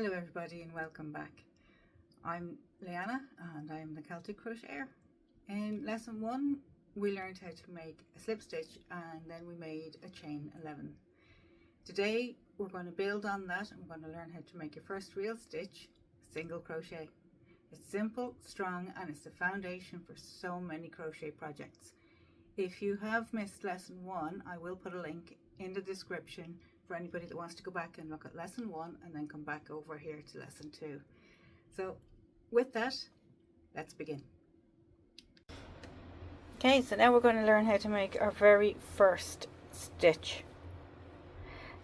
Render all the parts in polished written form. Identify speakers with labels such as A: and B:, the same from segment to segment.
A: Hello everybody and welcome back. I'm Leanna and I'm the Celtic Crocheter. In lesson 1 we learned how to make a slip stitch and then we made a chain 11. Today we're going to build on that and we're going to learn how to make your first real stitch, single crochet. It's simple, strong, and it's the foundation for so many crochet projects. If you have missed lesson 1, I will put a link in the description for anybody that wants to go back and look at lesson 1 and then come back over here to lesson 2. So with that, let's begin. Okay, so now we're going to learn how to make our very first stitch.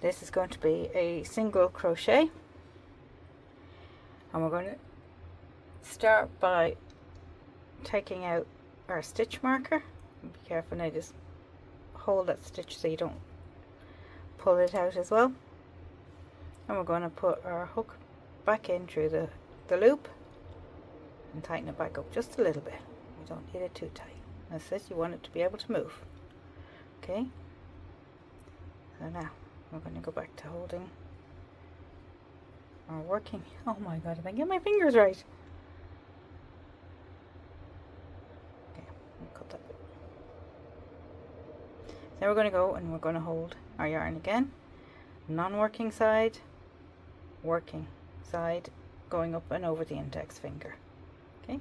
A: This is going to be a single crochet, and we're going to start by taking out our stitch marker. Be careful now, just hold that stitch so you don't pull it out as well. And we're going to put our hook back in through the loop and tighten it back up just a little bit. We don't need it too tight. That's it, you want it to be able to move. Okay, so now we're going to go back to holding or working. Oh my god, if I get my fingers right. Okay, I'll cut that. Now we're going to go and we're going to hold our yarn again, non-working side, working side, going up and over the index finger. Okay,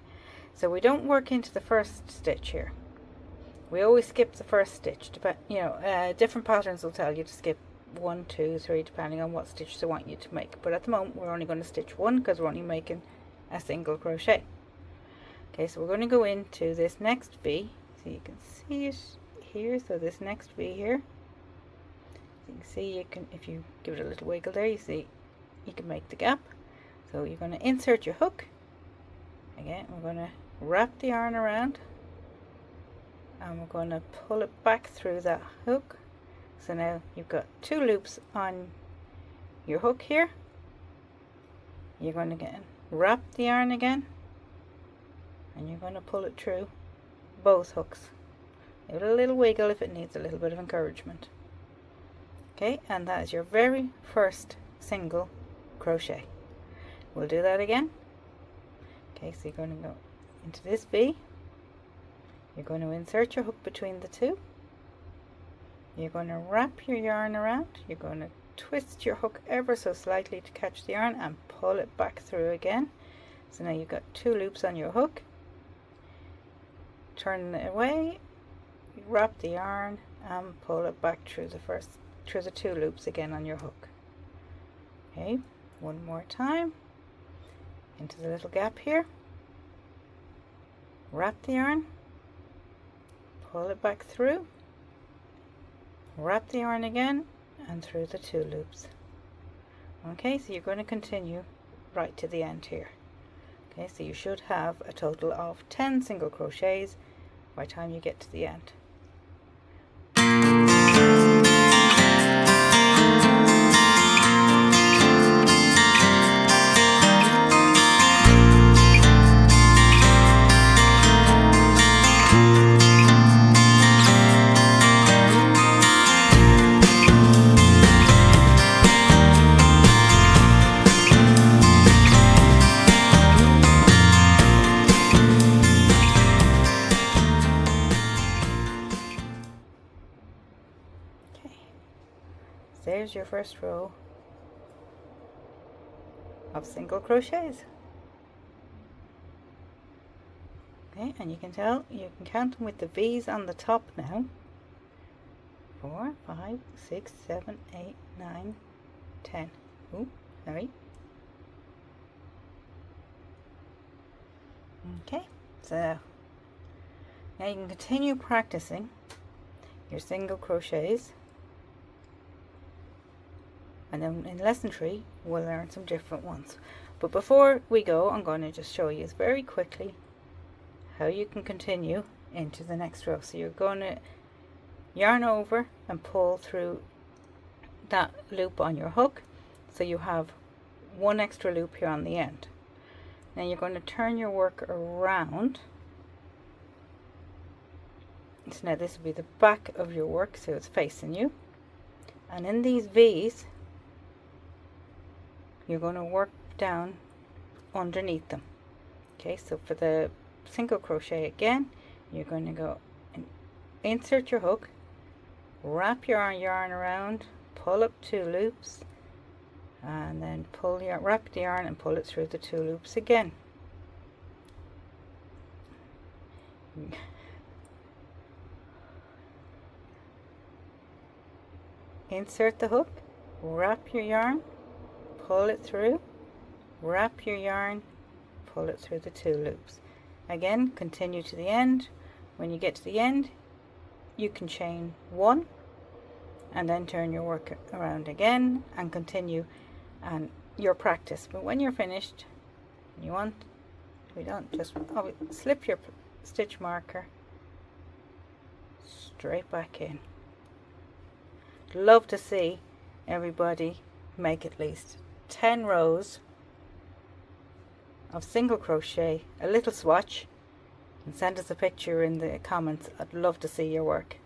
A: so we don't work into the first stitch here. We always skip the first stitch. Different patterns will tell you to skip 1, 2, 3 depending on what stitch they want you to make, but at the moment we're only going to stitch 1 because we're only making a single crochet. Okay, so we're going to go into this next V, so you can see it here. So this next V here, you can see, you can, if you give it a little wiggle there, you see you can make the gap. So you're going to insert your hook again. We're going to wrap the yarn around and we're going to pull it back through that hook. So now you've got 2 loops on your hook here. You're going to wrap the yarn again and you're going to pull it through both hooks. Give it a little wiggle if it needs a little bit of encouragement. Okay, and that is your very first single crochet. We'll do that again. Okay, so you're going to go into this V. You're going to insert your hook between the 2. You're going to wrap your yarn around. You're going to twist your hook ever so slightly to catch the yarn and pull it back through again. So now you've got 2 loops on your hook. Turn it away, wrap the yarn and pull it back through the 2 loops again on your hook. Okay, one more time into the little gap here, wrap the yarn, pull it back through, wrap the yarn again and through the 2 loops. Okay, so you're going to continue right to the end here. Okay, so you should have a total of 10 single crochets by the time you get to the end. There's your first row of single crochets. Okay, and you can count them with the V's on the top now. 4, 5, 6, 7, 8, 9, 10. Ooh, sorry. Okay, so now you can continue practicing your single crochets. And then in lesson 3 we'll learn some different ones. But before we go, I'm going to just show you very quickly how you can continue into the next row. So you're going to yarn over and pull through that loop on your hook, so you have 1 extra loop here on the end. Now you're going to turn your work around. So now this will be the back of your work, so it's facing you. And in these V's, you're going to work wrap down underneath them. Okay, so for the single crochet again, you're going to go and insert your hook, wrap your yarn around, pull up 2 loops, and then wrap the yarn and pull it through the 2 loops again. Insert the hook, wrap your yarn, pull it through, wrap your yarn, pull it through the 2 loops. Again, continue to the end. When you get to the end, you can chain 1 and then turn your work around again and continue and your practice. But when you're finished, just slip your stitch marker straight back in. Love to see everybody make at least 10 rows of single crochet, a little swatch, and send us a picture in the comments. I'd love to see your work.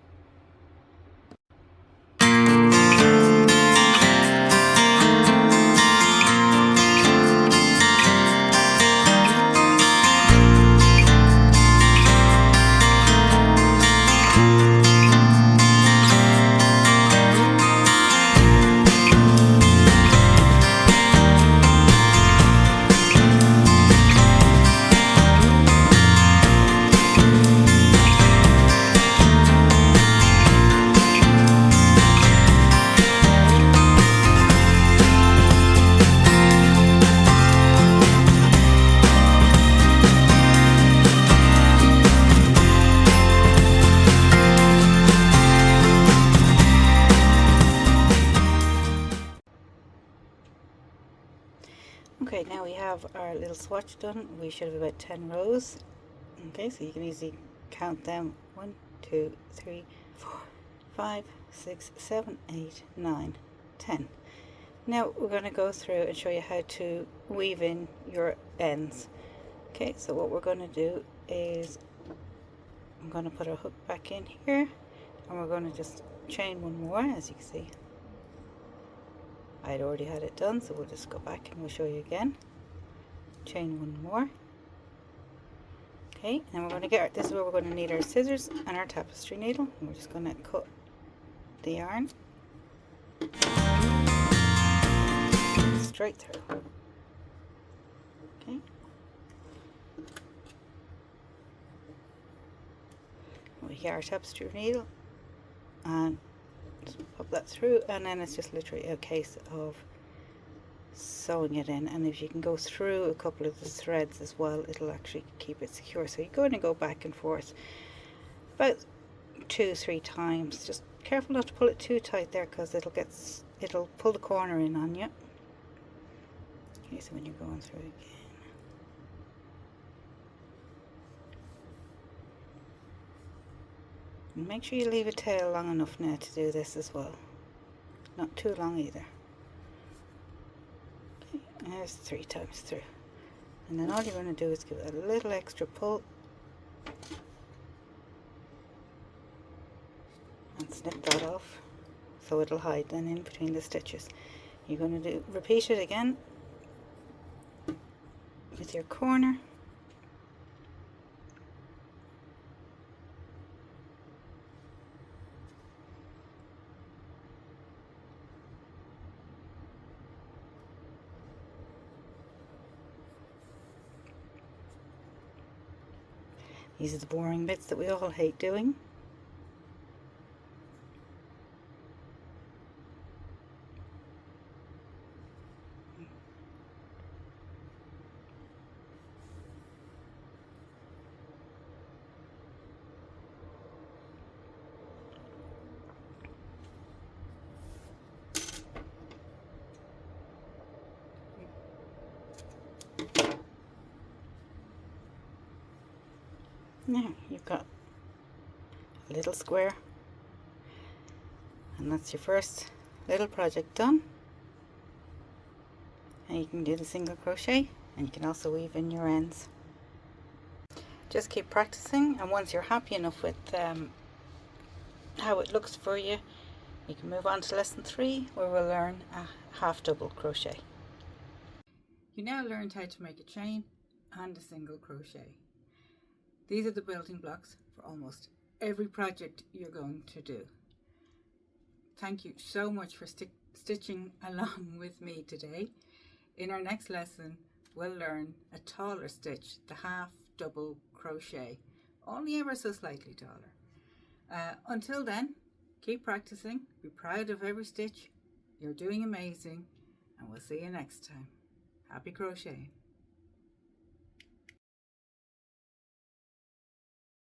A: Okay, now we have our little swatch done. We should have about 10 rows. Okay, so you can easily count them. 1, 2, 3, 4, 5, 6, 7, 8, 9, 10. Now we're going to go through and show you how to weave in your ends. Okay, so what we're going to do is I'm going to put our hook back in here, and we're going to just chain 1 more, as you can see. I'd already had it done, so we'll just go back and we'll show you again. Chain 1 more. Okay, and we're going to get this is where we're going to need our scissors and our tapestry needle. And we're just going to cut the yarn straight through. Okay. We get our tapestry needle and pop that through, and then it's just literally a case of sewing it in. And if you can go through a couple of the threads as well, it'll actually keep it secure. So you're going to go back and forth about 2-3 times. Just careful not to pull it too tight there, because it'll pull the corner in on you. Okay, so when you're going through again, make sure you leave a tail long enough now to do this as well. Not too long either. Okay, and there's 3 times through. And then all you're going to do is give it a little extra pull and snip that off, so it'll hide then in between the stitches. You're going to repeat it again with your corner. These are the boring bits that we all hate doing. Now you've got a little square, and that's your first little project done. And you can do the single crochet, and you can also weave in your ends. Just keep practicing, and once you're happy enough with how it looks for you, you can move on to lesson 3, where we'll learn a half double crochet. You now learned how to make a chain and a single crochet. These are the building blocks for almost every project you're going to do. Thank you so much for stitching along with me today. In our next lesson, we'll learn a taller stitch, the half double crochet, only ever so slightly taller. Until then, keep practicing, be proud of every stitch. You're doing amazing, and we'll see you next time. Happy crocheting.